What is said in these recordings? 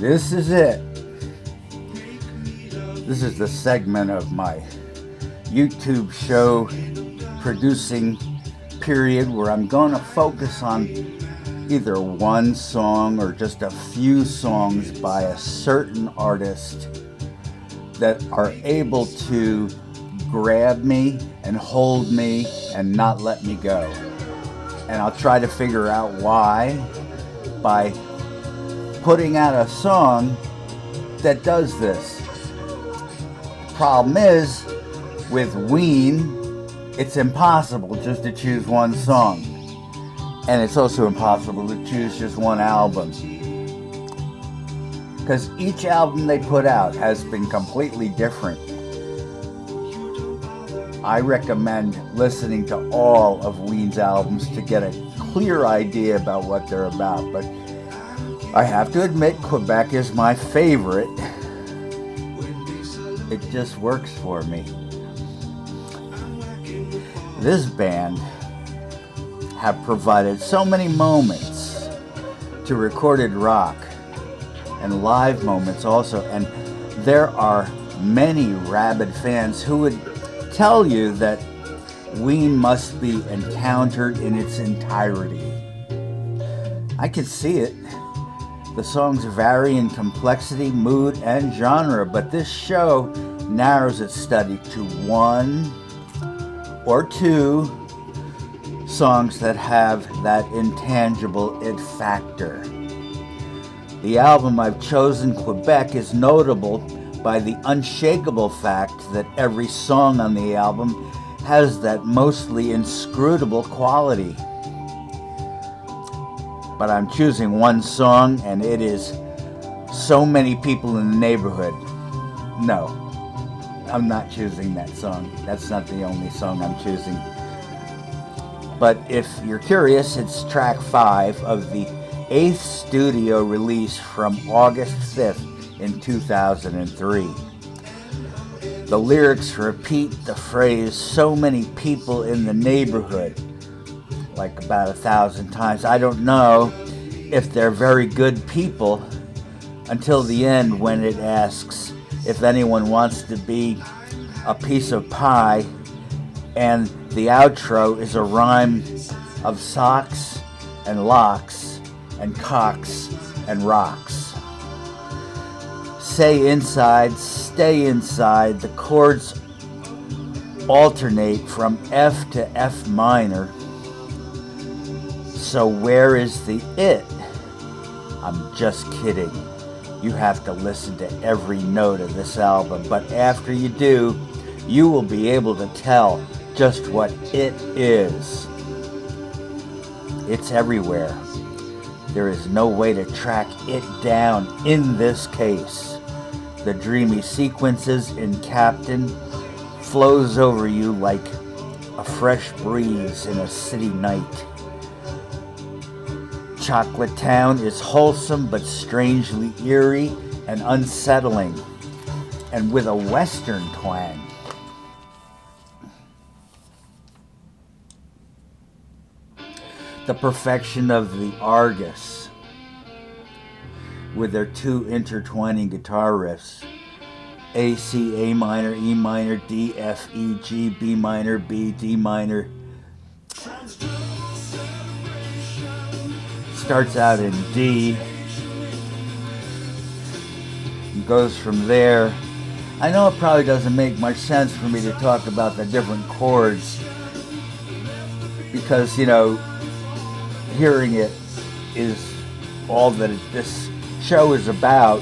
This is it. This is the segment of my YouTube show producing period where I'm going to focus on either one song or just a few songs by a certain artist that are able to grab me and hold me and not let me go. And I'll try to figure out why by putting out a song that does this. The problem is, with Ween, it's impossible just to choose one song. And it's also impossible to choose just one album. Because each album they put out has been completely different. I recommend listening to all of Ween's albums to get a clear idea about what they're about. But I have to admit, Quebec is my favorite. It just works for me. This band have provided so many moments to recorded rock and live moments also, and there are many rabid fans who would tell you that Ween must be encountered in its entirety. I can see it. The songs vary in complexity, mood, and genre, but this show narrows its study to one or two songs that have that intangible it factor. The album I've chosen, Quebec, is notable by the unshakable fact that every song on the album has that mostly inscrutable quality. But I'm choosing one song, and it is So Many People in the Neighborhood. No, I'm not choosing that song. That's not the only song I'm choosing. But if you're curious, it's track 5 of the 8th studio release from August 5th in 2003. The lyrics repeat the phrase, so many people in the neighborhood, like about 1,000 times. I don't know if they're very good people until the end when it asks if anyone wants to be a piece of pie, and the outro is a rhyme of socks and locks and cocks and rocks. Say inside, stay inside. The chords alternate from F to F minor. So where is the it? I'm just kidding. You have to listen to every note of this album, but after you do, you will be able to tell just what it is. It's everywhere. There is no way to track it down in this case. The dreamy sequences in Captain flows over you like a fresh breeze in a city night. Chocolate Town is wholesome but strangely eerie and unsettling, and with a western twang. The perfection of the Argus, with their two intertwining guitar riffs, A, C, A minor, E minor, D, F, E, G, B minor, B, D minor. Starts out in D, and goes from there. I know it probably doesn't make much sense for me to talk about the different chords because, hearing it is all that this show is about.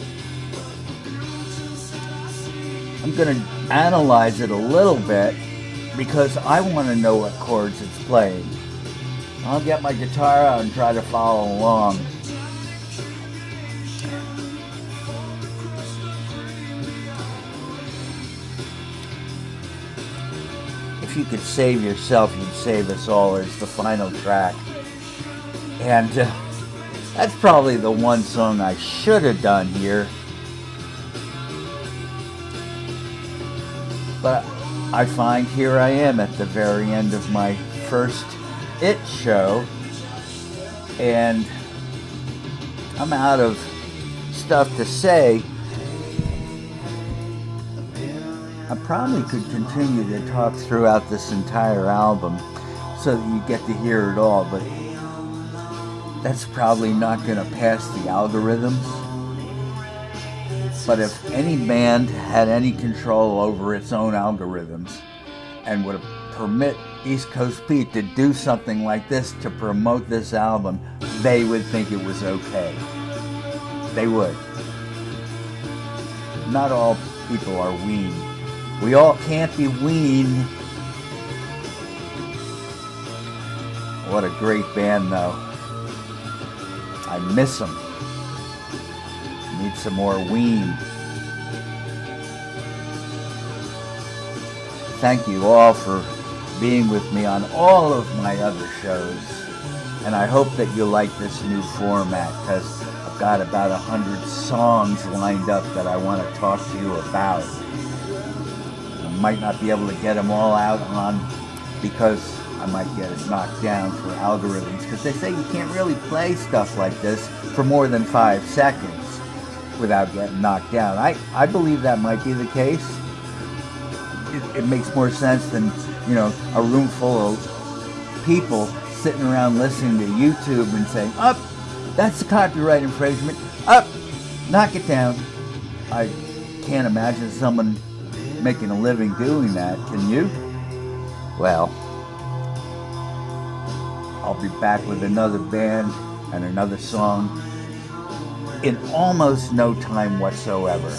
I'm going to analyze it a little bit because I want to know what chords it's playing. I'll get my guitar out and try to follow along. If you could save yourself, you'd save us all is the final track. And that's probably the one song I should have done here. But I find here I am at the very end of my first It show, and I'm out of stuff to say. I probably could continue to talk throughout this entire album so that you get to hear it all, but that's probably not going to pass the algorithms. But if any band had any control over its own algorithms and would permit East Coast Pete to do something like this to promote this album, they would think it was okay. They would. Not all people are Ween. We all can't be Ween. What a great band, though. I miss them. Need some more Ween. Thank you all for being with me on all of my other shows. And I hope that you like this new format, because I've got about 100 songs lined up that I want to talk to you about. I might not be able to get them all out on, because I might get it knocked down for algorithms, because they say you can't really play stuff like this for more than 5 seconds without getting knocked down. I believe that might be the case. It makes more sense than, you know, a room full of people sitting around listening to YouTube and saying, up, that's the copyright infringement, up, knock it down. I can't imagine someone making a living doing that, can you? Well, I'll be back with another band and another song in almost no time whatsoever.